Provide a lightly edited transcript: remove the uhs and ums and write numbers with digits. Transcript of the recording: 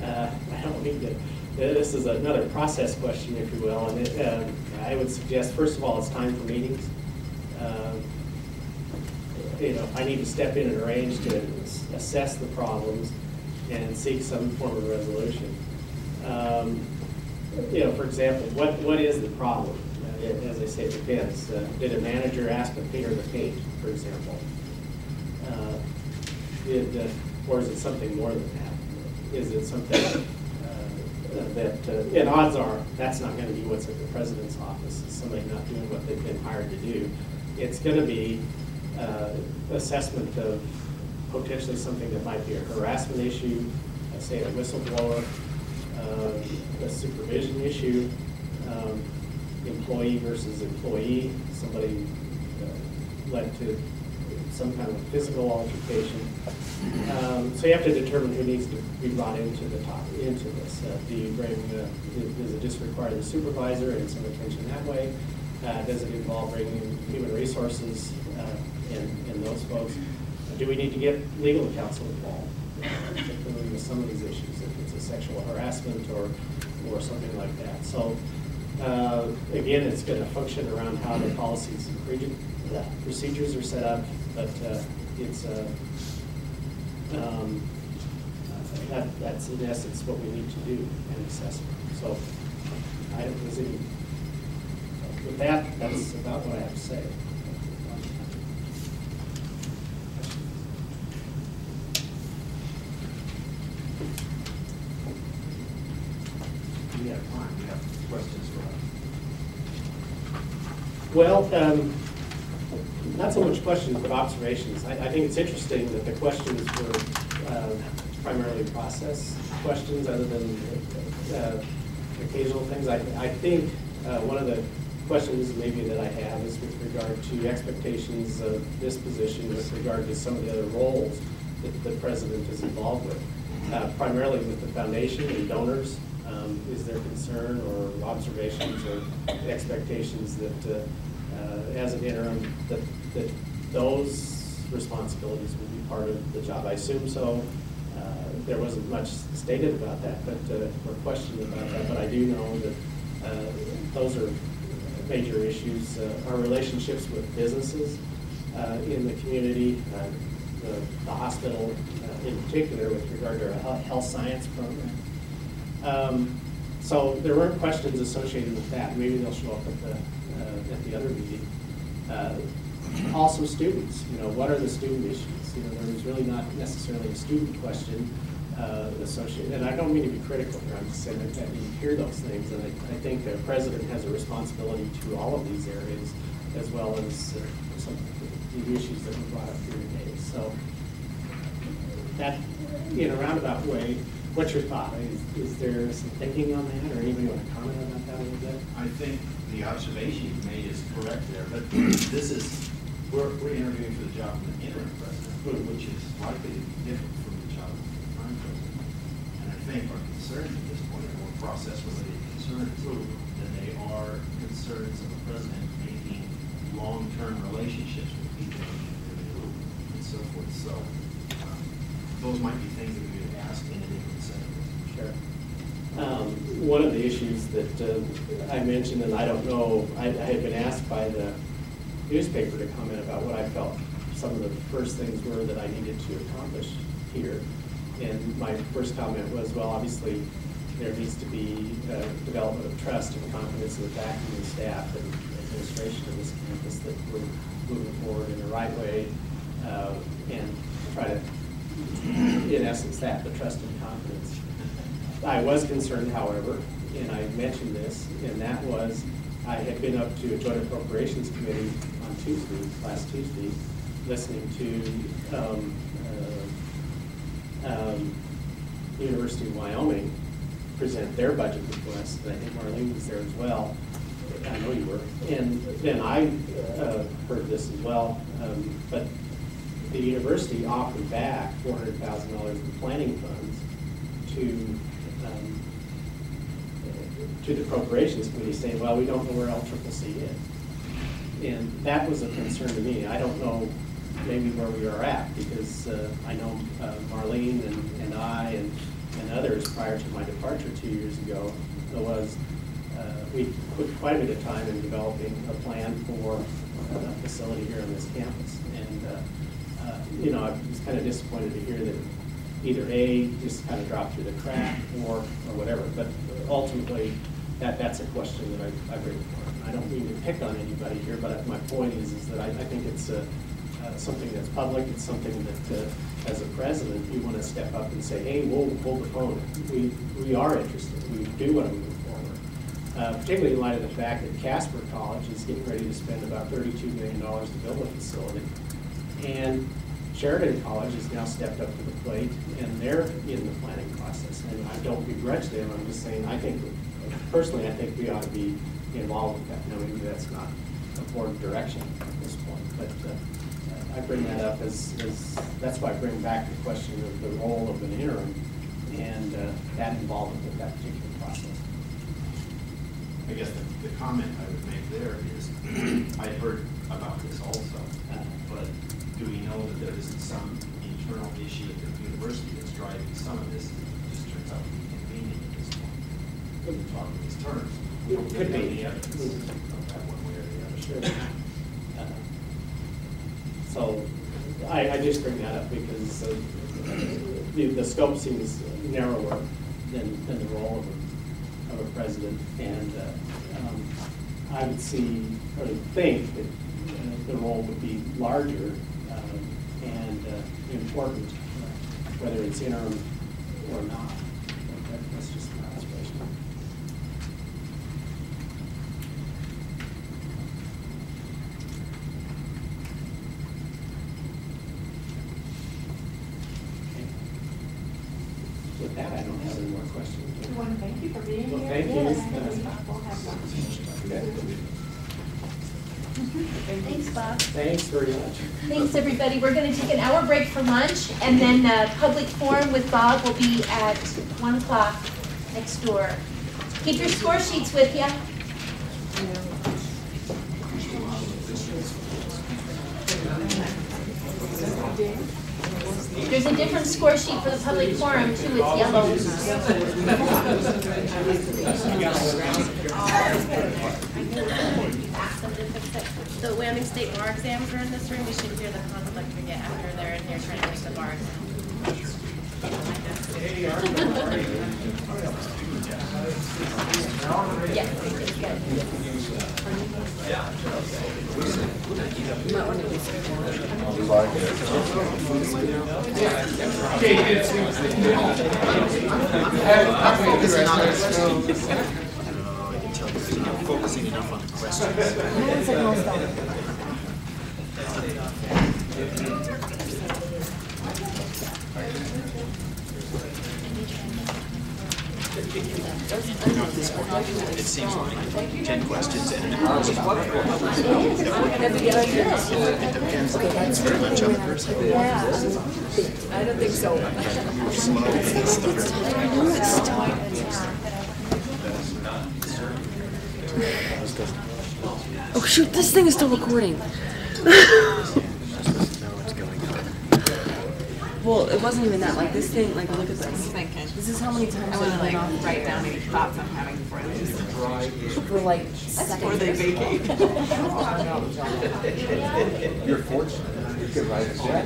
I don't need to. This is another process question, if you will, and I would suggest, first of all, it's time for meetings. I need to step in and arrange to assess the problems and seek some form of resolution. For example, what is the problem? As I say, it depends. Did a manager ask to painter the paint, for example? Or is it something more than that? Is it something and odds are that's not going to be what's at the president's office. It's somebody not doing what they've been hired to do. It's going to be assessment of potentially something that might be a harassment issue, say a whistleblower, a supervision issue, employee versus employee, somebody led to some kind of physical altercation. So you have to determine who needs to be brought into this. Do you bring, does it just require the supervisor and some attention that way? Does it involve bringing in human resources and those folks? Do we need to get legal counsel involved, particularly with some of these issues, if it's a sexual harassment or something like that? So again, it's going to function around how the policies and procedures are set up, but it's that's in essence what we need to do in assessment. So with that, that's about what I have to say. We have time. We have questions for us. Well, not so much questions, but observations. I think it's interesting that the questions were primarily process questions other than occasional things. I think one of the questions maybe that I have is with regard to expectations of this position with regard to some of the other roles that the president is involved with, primarily with the foundation and donors. Is there concern or observations or expectations that as an interim that those responsibilities will be part of the job? I assume so. There wasn't much stated about that, but or questioned about that. But I do know that those are major issues. Our relationships with businesses in the community, the hospital in particular, with regard to our health science program. So there weren't questions associated with that. Maybe they'll show up at the other meeting. Also students, what are the student issues? There was really not necessarily a student question associated, and I don't mean to be critical here, I'm just saying that you hear those things, and I think the president has a responsibility to all of these areas, as well as some of the issues that were brought up here today. So that, in a roundabout way, what's your thought? Is there some thinking on that, or anybody want to comment about that a little bit? I think the observation you made is correct there, but this is, we're interviewing for the job of the interim president, which is likely to be different from the job of the prime president. And I think our concerns at this point are more process-related concerns than they are concerns of the president making long-term relationships with people and so forth. So those might be things that we would ask in a different setting. Sure. One of the issues that I mentioned, and I don't know, I had been asked by the newspaper to comment about what I felt some of the first things were that I needed to accomplish here. And my first comment was, well, obviously there needs to be development of trust and confidence in the faculty, staff, and administration of this campus that we're moving forward in the right way and try to, in essence, the trust and confidence. I was concerned, however, and I mentioned this, and that was I had been up to a Joint Appropriations Committee on last Tuesday, listening to University of Wyoming present their budget request, and I think Marlene was there as well. I know you were. And then I heard this as well, but the university offered back $400,000 in planning funds to the Appropriations Committee, saying, well, we don't know where LCCC is. And that was a concern to me. I don't know maybe where we are at, because I know Marlene and I and and others prior to my departure 2 years ago was we put quite a bit of time in developing a plan for a facility here on this campus. And, you know, I was kind of disappointed to hear that either A, just kind of dropped through the crack or whatever. But ultimately, that's a question that I bring forward. I don't mean to pick on anybody here, but my point is that I think it's something that's public. It's something that, as a president, you want to step up and say, hey, we'll hold the phone. We are interested. We do want to move forward. Particularly in light of the fact that Casper College is getting ready to spend about $32 million to build a facility. And Sheridan College has now stepped up to the plate, and they're in the planning process. And I don't begrudge them. I'm just saying, personally, I think we ought to be involved with that. Now, maybe that's not a board direction at this point, but I bring that up as that's why I bring back the question of the role of an interim and that involvement with that particular process. I guess the comment I would make there is, I heard about this also, but do we know that there isn't some internal issue at the university that's driving some of this? It just turns out to be convenient at this point. Couldn't talk in these terms. We don't get any evidence of that one way or the other. Sure. So I just bring that up because the scope seems narrower than the role of a president, and I would see or think that the role would be larger and important, whether it's interim or not. That's just my aspiration. With that, I don't have any more questions. I want to thank you for being Well, here. thank you. Yes, we'll have lunch. Okay. Thanks, Bob. Thanks very much. Thanks, everybody. We're going to take an hour break for lunch, and then public forum with Bob will be at 1 o'clock next door. Keep your score sheets with you. There's a different score sheet for the public forum, too. It's yellow. The Wyoming State bar exams are in this room. We should hear the conflict we get after they're in here trying to take the bar exam. Focusing enough on the questions. It seems like 10 questions and it depends. It's very much on the person. I don't think so. Oh shoot, this thing is still recording. Well, it wasn't even that. Like this thing, like look at this. This is how many times I want to like write down any thoughts I'm having before I leave. for like seconds. Before they vacate. You're fortunate. You could write a check.